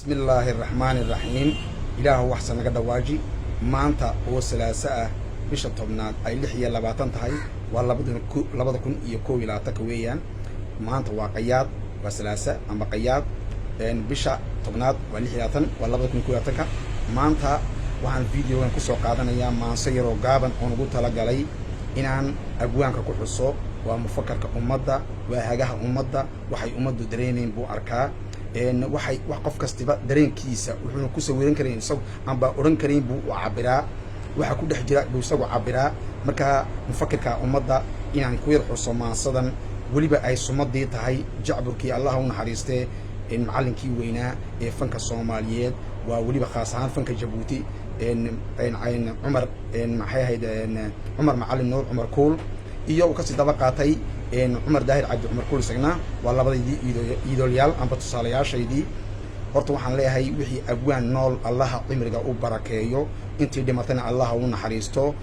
بسم الله الرحمن الرحيم إله وحسن قد واجي ما أنت وسلاسة بيش طبناد أي لحية لباتن تهاي والله بدكن يكوي لا تكويان ما أنت واقعيات وسلاسة أم بقيات إن بيش طبناد ولحياتن والله بدكن يكوي تكا ما أنت وعن فيديو إن كسر قادنا يا ما سيروا قابن ونقول تلاقي إن عن أبوانك كحصو ومفكر كأمضة وهجها أمضة وحي أمضة درينين بو أركا إن وحي وقف كاستباء درين كيسة وحنا كوسا ويرن كرين سو عم بقرن كرين بو عبراء وحكود حجراء بيسوا عبراء مركا مفكر كأمضة يعني كوير حصو ما صدن ولي بقى الصمد دي تهاي جعبر كي الله ونحرسته إن معلن كي وينا فنك الصوماليات وولي بخاصة فنك جبوتي إن عمر إن محيا هيدا إن عمر معلم نور عمر كول iyo ka sii daba qaatay Umar Daahir Cabdi Umar Kuul Sagna waa labadii iidoolyaal aan batusaalayaashaydii horta waxaan leeyahay wixii abwaan nool Allah cimriga u barakeeyo intii dhimatana Allah u naxariisto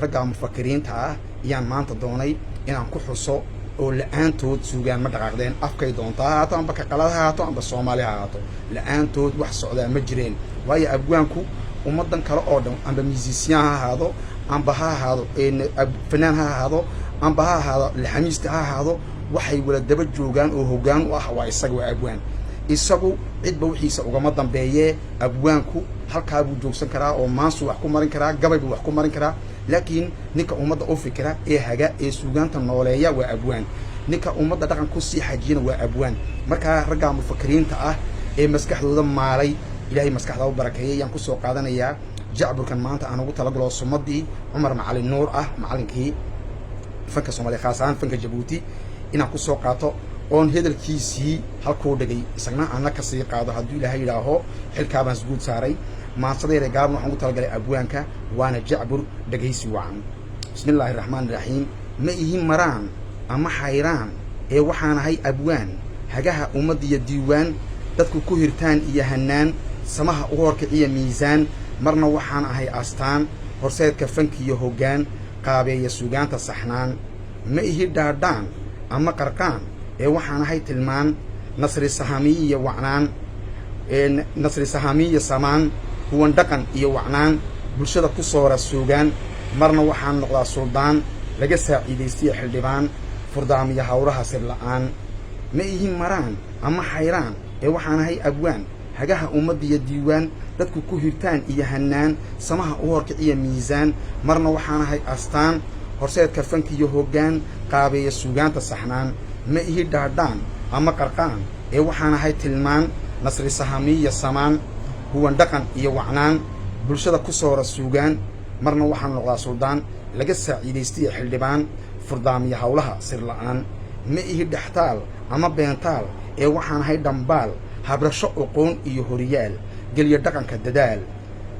ragga mufakiriinta ah iyaan maanta doonay inaan ku xuso oo la'aantood suugaan ma dhaqaaqdeen afkay doontaa haato amba ka qaladaha haato amba Soomaaliha haato la'aantood wax socdaa ma jireen waayo abwaanku ummadan kale oo dhan amba musician ha ahaado amba ha ahaado fanaan ha ahaado amba ha ahaado laxamiista ha ahaado waxay wala daba joogaan oo hoggaan u ah waa isaga abwaan isagu cidba wixiisa ugama dambeeyee abwaanku halkaa buu joogsan karaa oo maansu wax ku marin karaa gabay buu wax ku marin karaa laakiin ninka ummadda u fikira ee haga ee suugaanta nooleeya waa abwaan ninka ummadda dhaqan ku sii xajiyana waa abwaan markaa ragga mufakiriinta ah ee maskaxdooda maalay ilaahay maskaxda u barakeeyay yaan ku soo qaadanayaa jacburkan maanta aan ugu talagalo sumadii Umar Macalin Nuur ah macalinkii fanka Soomaaliya khaasan fanka Jabuuti inaan ku soo qaato oon hadalkiisii halkuu dhigay isagna aan ka sii qaado haduu ilaahay ilaaho xilkaabaan isguud saaray maansadeere gaarno waxaan ugu talagalay abwaanka waana jacbur dhageysi wacan bismillaahir rahmaanir rahiim ma ihi maraan ama xayraan ee waxaan ahay abwaan hagaha ummadiya diiwaan dadku ku hirtaan iyo hanaan samaha u horkiciya miisaan marna waxaan ahay astaan horseedka fankiyo hoggaan qaabeeya suugaanta saxnaan ma ihi dhaadhaan ama qarqaan ee waxaan ahay tilmaan nasri sahamiya wacnaan nasri sahamiya samaan huwan dhaqan iyo wacnaan bulshada ku soora suugaan marna waxaan noqdaa suldaan laga saaciidaystiya xildhibaan furdaamiya hawraha sir la'aan ma ihi maraan ama xayraan ee waxaan ahay abwaan hagaha ummadiya diiwaan dadku ku hirtaan iyo hanaan samaha u horkiciya miisaan marna waxaan ahay astaan horseedka fankiyo hoggaan qaabeeya suugaanta saxnaan ma ihi dhaadhaan ama qarqaan ee waxaan ahay tilmaan nasri sahamiya samaan huwan dhaqan iyo wacnaan bulshada ku soora suugaan marna waxaan noqdaa suldaan laga saaciidaystiya xildhibaan furdaamiya hawlaha sir la'aan ma ihi dhextaal ama beentaal ee waxaan ahay dhambaal habrasho aqoon iyo horiyaal geliya dhaqanka dadaal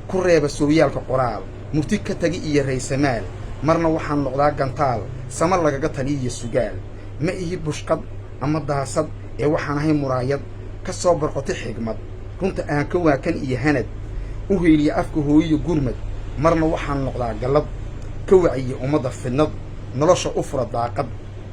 ku reeba sooyaalka qoraal murti ka tagi iyo raysamaal marna waxaan noqdaa gantaal sama lagaga taliyo sugaal ma ihi bushqad ama daasad ee waxaan ahay muraayad ka soo barqotay xigmad runta aan ka waakan iyo hanad u heeliya afka hooyo gurmad marna waxaan noqdaa galad ka waciya ummadda fidnad nolosha u fura daaqad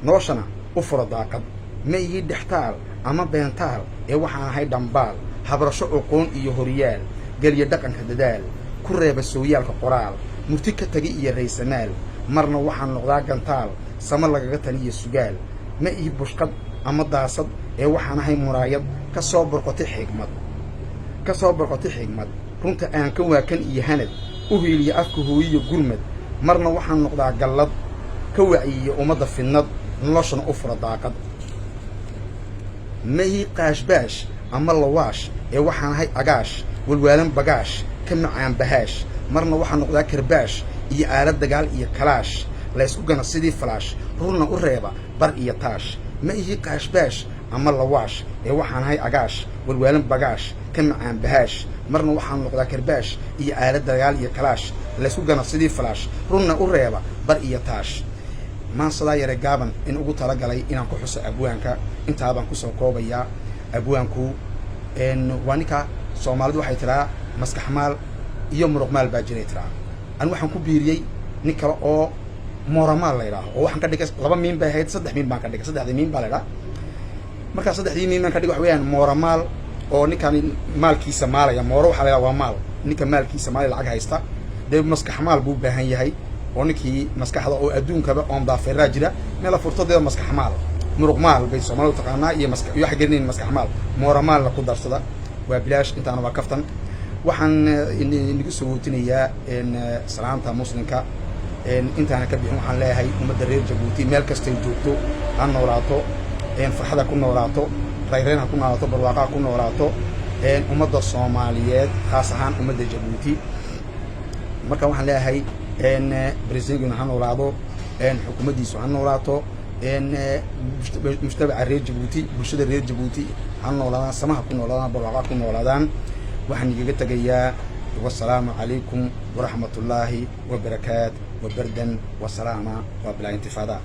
noloshana u fura daaqad ma ihi dhextaal ama beentaal ee waxaan ahay dhambaal habrasho aqoon iyo horiyaal geliya dhaqanka dadaal ku reeba sooyaalka qoraal murti ka tagi iyo raysamaal marna waxaan noqdaa gantaal sama lagaga taliyo sugaal ma ihi bushqad ama daasad ee waxaan ahay muraayad ka soo barqotay xigmad runta aan ka waakan iyo hanad u heeliya afka hooyiyo gurmad marna waxaan noqdaa gallad ka waciya ummadda fidnad noloshana u fura daaqad ma ihi qaashbaash ama lawaash ee waxaan ahay agaash walwaalan bagaash ka macaan bahaash marna waxaan noqdaa karbaash iyo aalad dagaal iyo kalaash laysku gana sidii falaash rurna u reeba bar iyo taash ma ihi qaashbaash ama lawaash ee waxaan ahay agaash walwaalan bagaash ka macaan bahaash marna waxaan noqdaa karbaash iyo aalad dagaal iyo kalaash laysku gana sidii falaash rurna u reeba bar iyo taash maansadaa yare gaaban in ugu talagalay inaan ku xuso abwaanka intaabaan ku soo koobayaa abwaanku waa ninka Soomaalidu waxay tiraa maskax maal iyo muruq maal baa jiray tiraa aan waxaan ku biiriyay nin kale oo mooramaal la yiraahdo oo waxaan ka dhigay laba miin bay ahayd saddex miin baan ka dhigay saddexdii miin baa la yiraahdaa marka saddexdii miin baan ka dhigay wax weeyaan mooramaal oo ninkan maalkiisa maalaya mooro waxa la waa maal ninka maalkiisa maal lacag haysta de maskax maal buu baahan yahay oo ninkii maskaxda oo adduunkaba oon daafeeraa jira meel furtadeeda maskax maal muruq maal bay Soomaalidu taqaanaa iyo maskax iyo xageernin maskax maal mooro maal la ku darsada waa bilaash intaana waa kaftan waxaan inagu soo wootinayaa in salaanta muslimka intaana ka bixin waxaan leeyahay ummadda reer Jabuuti meel kasta ay joogto aan noolaato farxada ku noolaato rayreenha ku noolaato barwaaqo ku noolaato ummadda Soomaaliyeed khaas ahaan ummadda Jabuuti marka waxaan leeyahay presidentku ha noolaado xukuumaddiisu ha noolaato mujtamaca reer Jabuuti bulshada reer Jabuuti ha noolaadaan samaha ku noolaadaan barwaaqo ku noolaadaan waxaan igaga tagayaa والسلام عليكم ورحمة الله وبركاته وبردا وسلامة وبلا انتفاضة.